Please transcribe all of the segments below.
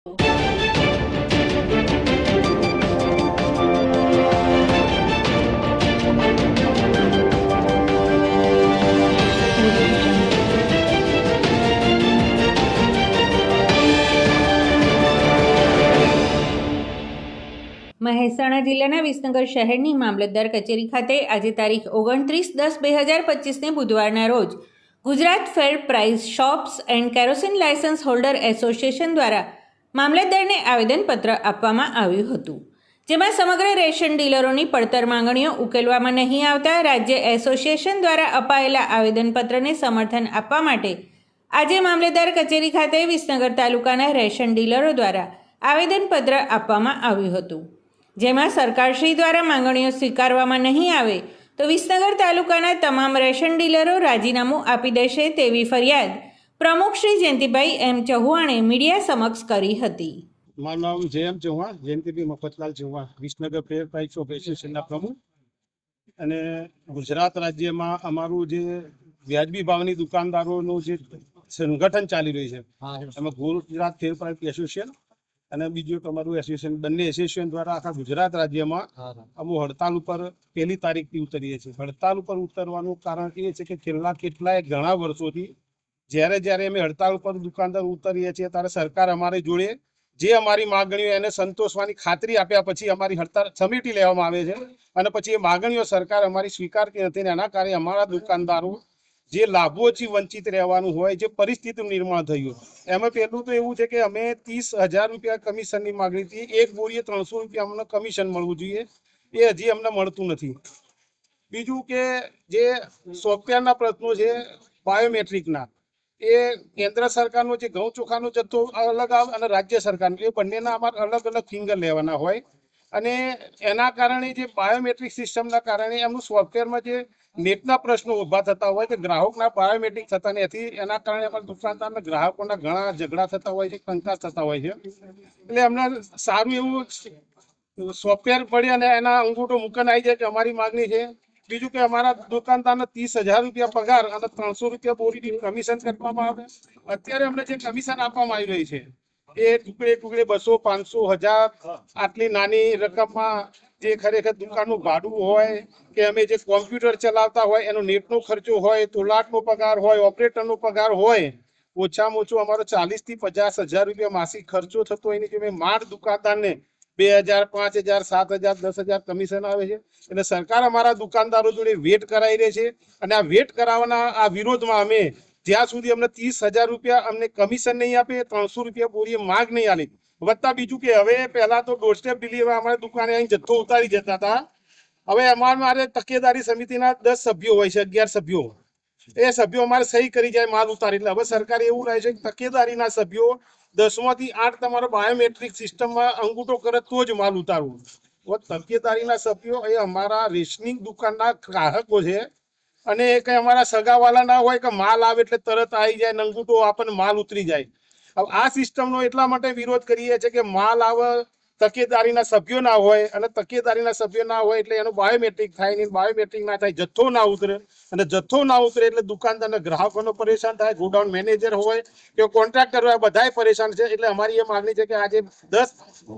મહેસાણા જિલ્લાના વિસનગર શહેરની મામલતદાર કચેરી ખાતે આજે તારીખ 29/10/2025ને બુધવારના રોજ ગુજરાત ફેર price shops and kerosene licence holder association દ્વારા મામલતદારને આવેદનપત્ર આપવામાં આવ્યું હતું, જેમાં સમગ્ર રેશન ડીલરોની પડતર માંગણીઓ ઉકેલવામાં નહીં આવતા રાજ્ય એસોસિએશન દ્વારા અપાયેલા આવેદનપત્રને સમર્થન આપવા માટે આજે મામલતદાર કચેરી ખાતે વિસનગર તાલુકાના રેશન ડીલરો દ્વારા આવેદનપત્ર આપવામાં આવ્યું હતું, જેમાં સરકારશ્રી દ્વારા માંગણીઓ સ્વીકારવામાં નહીં આવે તો વિસનગર તાલુકાના તમામ રેશન ડીલરો રાજીનામું આપી દેશે તેવી ફરિયાદ પ્રમુખ શ્રી જયંતિભાઈ એમ ચૌહાણે મીડિયા સમક્ષ કરી હતી. મારું નામ જયંત ચૌહાણ, જયંતિભાઈ મફતલાલ ચૌહાણ, વિસનગર ફેર પ્રાઇસ ઓફ એસોસિએશનના પ્રમુખ. અને ગુજરાત રાજ્યમાં અમારું જે વ્યાજબી ભાવની દુકાનદારોનું જે સંગઠન ચાલી રહ્યું છે એમાં ગુજરાત ફેર પ્રાઇસ એસોસિએશન અને બીજું તમારું એસોસિએશન, બંને એસોસિએશન દ્વારા આખા ગુજરાત રાજ્યમાં અમુક હડતાલ ઉપર 1લી તારીખથી ઉતરીએ છીએ. હડતાલ ઉપર ઉતરવાનું કારણ એ છે કે છેલ્લા કેટલાય ઘણા વર્ષોથી જ્યારે અમે હડતાલ ઉપર દુકાનદાર ઉતરીએ છીએ ત્યારે સરકાર અમારી જોડે જે અમારી માગણીઓ એને સંતોષવાની ખાતરી આપ્યા પછી અમારી હડતાલ સમેટી લેવામાં આવે છે અને પછી એ માગણીઓ સરકાર અમારી સ્વીકારતી નથી. એના કારણે અમારા દુકાનદારો જે લાભોથી વંચિત રહેવાનું હોય, જે પરિસ્થિતિનું નિર્માણ થયું. એમાં પહેલું તો એવું છે કે અમે 30,000 રૂપિયા કમિશનની માગણી હતી. એક બોરીએ 300 રૂપિયા અમને કમિશન મળવું જોઈએ, એ હજી અમને મળતું નથી. બીજું કે જે સોફ્ટવેરના પ્રશ્નો છે બાયોમેટ્રિકના, એ કેન્દ્ર સરકારનો જે ઘઉં ચોખાનો જથ્થો અલગ આવે અને રાજ્ય સરકારનો, એ બંનેના અમારે અલગ અલગ ફિંગર લેવાના હોય અને એના કારણે જે બાયોમેટ્રિક સિસ્ટમના કારણે એમનું સોફ્ટવેરમાં જે નેટના પ્રશ્નો ઊભા થતા હોય કે ગ્રાહકના બાયોમેટ્રિક થતા નથી, એના કારણે અમારા દુકાનદારના ગ્રાહકોના ઘણા ઝઘડા થતા હોય છે, કંકાસ થતા હોય છે. એટલે અમને સારું એવું સોફ્ટવેર પડે અને એના અંગૂઠો મૂકન આવી જાય કે અમારી માગણી છે. બીજું કે અમારા દુકાનદારને 30,000 રૂપિયા પગાર અને 300 રૂપિયા બોરી કમિશન કરવામાં આવે. અત્યારે અમને જે કમિશન આપવામાં આવી રહી છે એ ટુકડે 200, 500, 1000 આટલી નાની રકમમાં જે ખરેખર દુકાનનું ભાડું હોય કે અમે જે કોમ્પ્યુટર ચલાવતા હોય એનો નેટનો ખર્ચો હોય, તોલાટનો પગાર હોય, ઓપરેટરનો પગાર હોય, ઓછામાં ઓછું અમારો 40,000 થી 50,000 રૂપિયા માસિક ખર્ચો થતો હોય. કે માંડ દુકાનદારને 2,000, 5,000, 7,000, 10,000 કમિશન આવે છે. એટલે સરકાર અમારા દુકાનદારો જોડે વેટ કરાવી રહી છે અને આ વેટ કરાવવાના આ વિરોધમાં અમે જ્યાં સુધી અમને 30,000 રૂપિયા અમને કમિશન નહીં આપે, 300 રૂપિયા બોરીએ માગ નહીં આલી. વત્તા બીજું કે હવે પહેલા તો ડોરસ્ટેપ ડિલિવરી અમારી દુકાને અહીં જથ્થો ઉતારી જતા હતા. હવે અમારે તકેદારી સમિતિના 10 સભ્યો હોય છે, 11 સભ્યો. એ સભ્યો અમારે સહી કરી જાય માલ ઉતારી. એટલે હવે સરકારે એવું રહે છે કે તકેદારીના સભ્યો 10માંથી 8 તમારો બાયોમેટ્રિક સિસ્ટમમાં અંગૂઠો કરે તો જ માલ ઉતારવું. તકેદારીના સભ્યો એ અમારા રેશનિંગ દુકાનના ગ્રાહકો છે અને એ કંઈ અમારા સગાવાલા ના હોય કે માલ આવે એટલે તરત આવી જાય, અંગૂઠો આપણને માલ ઉતરી જાય. હવે આ સિસ્ટમનો એટલા માટે વિરોધ કરીએ છીએ કે માલ આવે, તકેદારીના સભ્યો ના હોય અને તકેદારીના સભ્યો ના હોય એટલે એનો બાયોમેટ્રિક થાય નહીં, બાયોમેટ્રિક ના થાય, જથ્થો ના ઉતરે અને જથ્થો ના ઉતરે એટલે દુકાનદારના ગ્રાહકોનો પરેશાન થાય, ગોડાઉન મેનેજર હોય કે કોન્ટ્રાક્ટર હોય, બધાય પરેશાન છે. એટલે અમારી એ માગણી છે કે આજે 10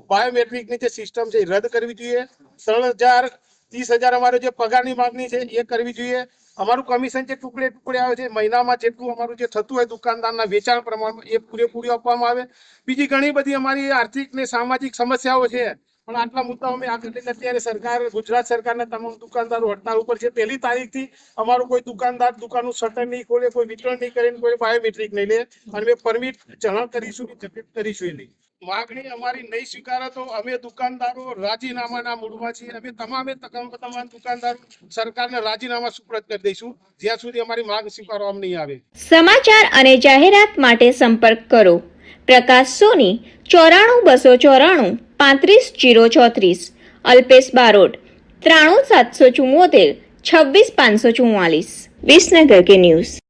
બાયોમેટ્રિકની જે સિસ્ટમ છે એ રદ કરવી જોઈએ. 3,000, 30,000 અમારો જે પગારની માગણી છે એ કરવી જોઈએ. અમારું કમિશન જે ટુકડે આવે છે મહિનામાં જેટલું અમારું જે થતું હોય દુકાનદારના વેચાણ પ્રમાણમાં એ પૂરેપૂરી આપવામાં આવે. બીજી ઘણી બધી અમારી આર્થિક ને સામાજિક સમસ્યાઓ છે, પણ આટલા મુદ્દાઓ અમે અત્યારે સરકાર, ગુજરાત સરકારના તમામ દુકાનદારો હડતાલ ઉપર છે. 1લી તારીખથી અમારું કોઈ દુકાનદાર દુકાનનું શટર નહીં ખોલે, કોઈ વિતરણ નહીં કરે, કોઈ બાયોમેટ્રિક નહીં લે અને અમે પરમિટ ચલણ કરીશું, કરીશું નહીં. માગણી અમારી નહીં સ્વીકારે તો અમે દુકાનદારો રાજીનામાના મૂડમાં છીએ. અમે તમામ દુકાનદારો સરકારને રાજીનામા સુપ્રત કરી દઈશું જ્યાં સુધી અમારી માંગ સ્વીકારવામાં નહીં આવે. સમાચાર અને જાહેરાત માટે સંપર્ક કરો પ્રકાશ સોની 94 294 35 034, અલ્પેશ બારોટ 93 774 26 544, વિસનગર કે ન્યૂઝ.